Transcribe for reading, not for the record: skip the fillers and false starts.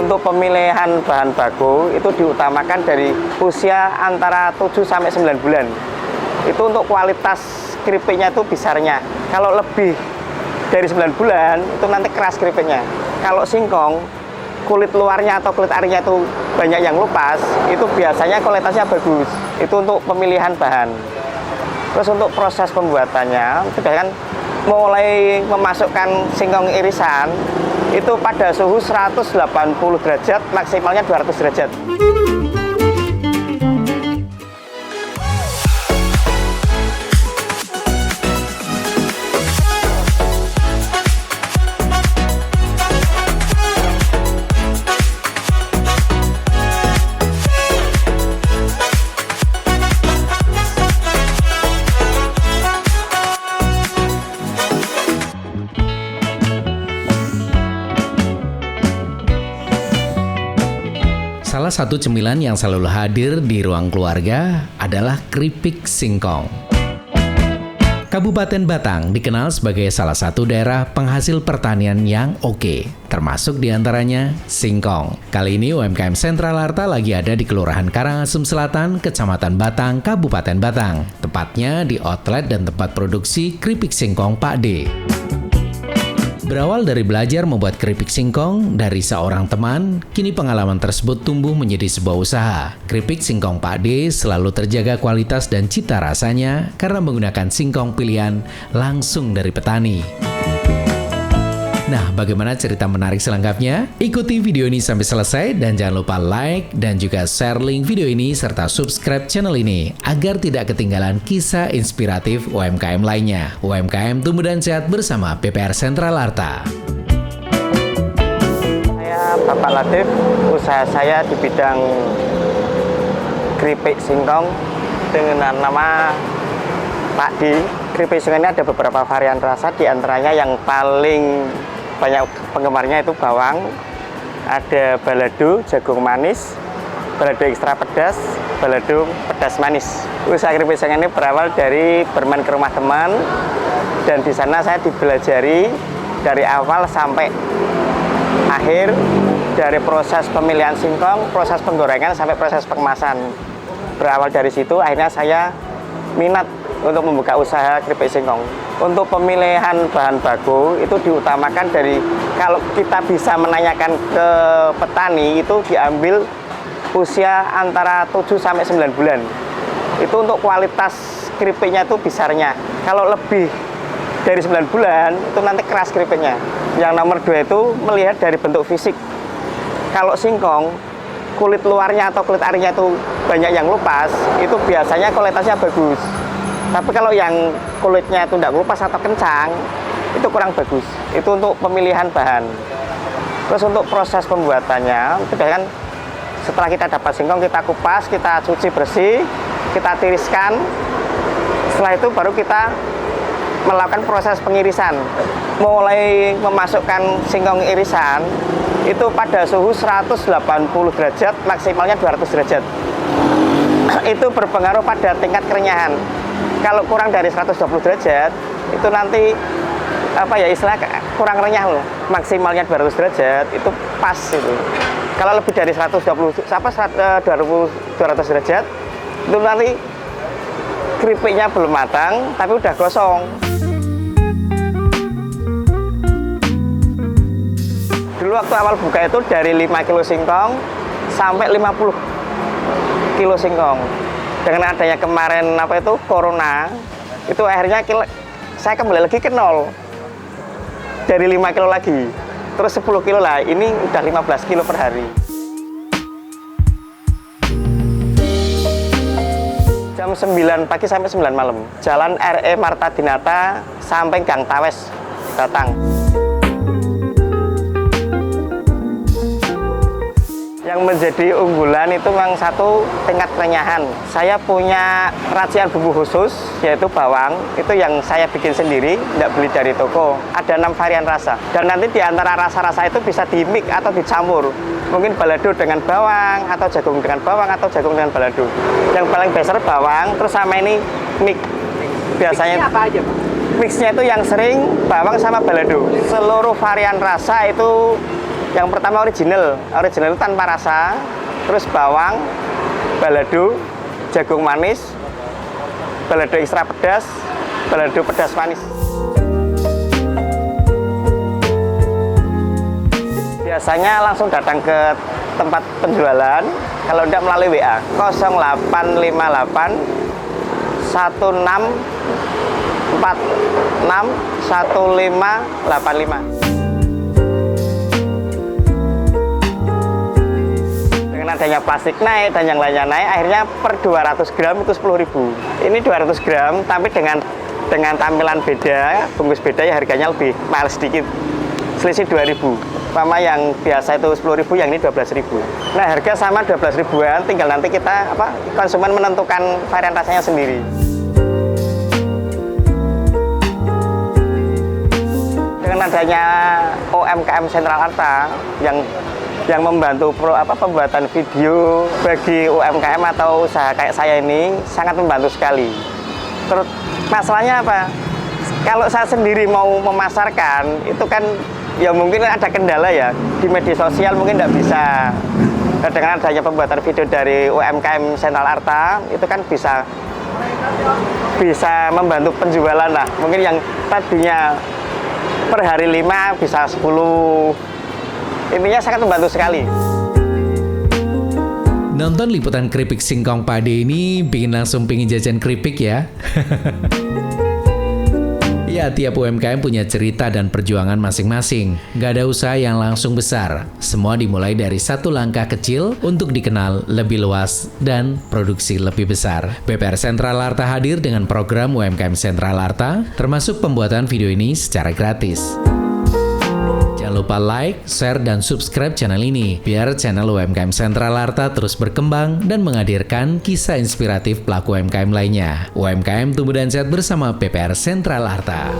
Untuk pemilihan bahan baku itu diutamakan dari usia antara 7 sampai 9 bulan. Itu untuk kualitas keripiknya itu besarnya. Kalau lebih dari 9 bulan itu nanti keras keripiknya. Kalau singkong, kulit luarnya atau kulit arinya itu banyak yang lupas, itu biasanya kualitasnya bagus. Itu untuk pemilihan bahan. Terus untuk proses pembuatannya, itu kan mulai memasukkan singkong irisan itu pada suhu 180 derajat, maksimalnya 200 derajat. Salah satu cemilan yang selalu hadir di ruang keluarga adalah keripik singkong. Kabupaten Batang dikenal sebagai salah satu daerah penghasil pertanian yang oke, termasuk diantaranya singkong. Kali ini UMKM Sentral Arta lagi ada di Kelurahan Karangasem Selatan, Kecamatan Batang, Kabupaten Batang. Tepatnya di outlet dan tempat produksi keripik singkong Pak D. Berawal dari belajar membuat keripik singkong dari seorang teman, kini pengalaman tersebut tumbuh menjadi sebuah usaha. Keripik singkong Pak D selalu terjaga kualitas dan cita rasanya karena menggunakan singkong pilihan langsung dari petani. Nah, bagaimana cerita menarik selengkapnya? Ikuti video ini sampai selesai dan jangan lupa like dan juga share link video ini serta subscribe channel ini agar tidak ketinggalan kisah inspiratif UMKM lainnya. UMKM tumbuh dan sehat bersama PPR Sentral Arta. Saya Bapak Latif, usaha saya di bidang keripik singkong dengan nama Pak D. Keripik singkong ini ada beberapa varian rasa, diantaranya yang paling banyak penggemarnya itu bawang, ada balado, jagung manis, balado ekstra pedas, balado pedas manis. Usaha keripik singkong ini berawal dari bermain ke rumah teman, dan di sana saya dibelajari dari awal sampai akhir, dari proses pemilihan singkong, proses penggorengan sampai proses pengemasan. Berawal dari situ akhirnya saya minat untuk membuka usaha keripik singkong. Untuk pemilihan bahan baku itu diutamakan dari, kalau kita bisa menanyakan ke petani, itu diambil usia antara 7 sampai 9 bulan. Itu untuk kualitas keripiknya itu besarnya. Kalau lebih dari 9 bulan itu nanti keras keripiknya. Yang nomor 2 itu melihat dari bentuk fisik. Kalau singkong, kulit luarnya atau kulit arinya itu banyak yang lupas, itu biasanya kualitasnya bagus. Tapi kalau yang kulitnya itu tidak lupas atau kencang, itu kurang bagus. Itu untuk pemilihan bahan. Terus untuk proses pembuatannya, itu kan setelah kita dapat singkong, kita kupas, kita cuci bersih, kita tiriskan. Setelah itu baru kita melakukan proses pengirisan. Mulai memasukkan singkong irisan, itu pada suhu 180 derajat, maksimalnya 200 derajat. Itu berpengaruh pada tingkat kerenyahan. Kalau kurang dari 120 derajat, itu nanti kurang renyah loh. Maksimalnya 200 derajat, itu pas itu. Kalau lebih dari 200 derajat, itu nanti keripiknya belum matang, tapi udah gosong. Dulu waktu awal buka itu dari 5 kilo singkong sampai 50 kilo singkong. Dengan adanya kemarin corona, itu akhirnya saya kembali lagi ke nol. Dari 5 kilo lagi, terus 10 kilo lah, ini udah 15 kilo per hari. Jam 9 pagi sampai 9 malam. Jalan RE Marta Dinata sampai Gang Tawes, Batang. Yang menjadi unggulan itu memang satu, tingkat kerenyahan. Saya punya racian bumbu khusus, yaitu bawang. Itu yang saya bikin sendiri, tidak beli dari toko. Ada 6 varian rasa. Dan nanti di antara rasa-rasa itu bisa di-mix atau dicampur. Mungkin balado dengan bawang, atau jagung dengan bawang, atau jagung dengan balado. Yang paling besar bawang, terus sama ini mix. Biasanya mixnya apa aja, Pak? Mixnya itu yang sering bawang sama balado. Seluruh varian rasa itu Yang pertama original itu tanpa rasa, terus bawang, balado, jagung manis, balado ekstra pedas, balado pedas manis. Biasanya langsung datang ke tempat penjualan, kalau tidak melalui WA 0858 1646 1585. Dengan adanya plastik naik dan yang lainnya naik, akhirnya per 200 gram itu 10.000. Ini 200 gram, tapi dengan tampilan beda, bungkus beda, ya harganya lebih mahal sedikit, selisih 2.000. Sama yang biasa itu 10.000, yang ini 12.000. Nah, harga sama 12 ribuan, tinggal nanti kita konsumen menentukan varian rasanya sendiri. Dengan adanya UMKM Sentral Arta yang membantu pembuatan video bagi UMKM atau usaha kayak saya ini sangat membantu sekali. Terus masalahnya apa? Kalau saya sendiri mau memasarkan itu kan ya mungkin ada kendala ya, di media sosial mungkin tidak bisa. Dengan adanya pembuatan video dari UMKM Sentral Arta itu kan bisa membantu penjualan lah. Mungkin yang tadinya per hari 5 bisa 10. Intinya sangat membantu sekali. Nonton liputan keripik singkong pade ini bikin langsung pingin jajan keripik ya. Ya, tiap UMKM punya cerita dan perjuangan masing-masing. Gak ada usaha yang langsung besar. Semua dimulai dari satu langkah kecil untuk dikenal lebih luas dan produksi lebih besar. BPR Sentral Arta hadir dengan program UMKM Sentral Arta, termasuk pembuatan video ini secara gratis. Jangan lupa like, share, dan subscribe channel ini, biar channel UMKM Sentral Arta terus berkembang dan menghadirkan kisah inspiratif pelaku UMKM lainnya. UMKM tumbuh dan sehat bersama BPR Sentral Arta.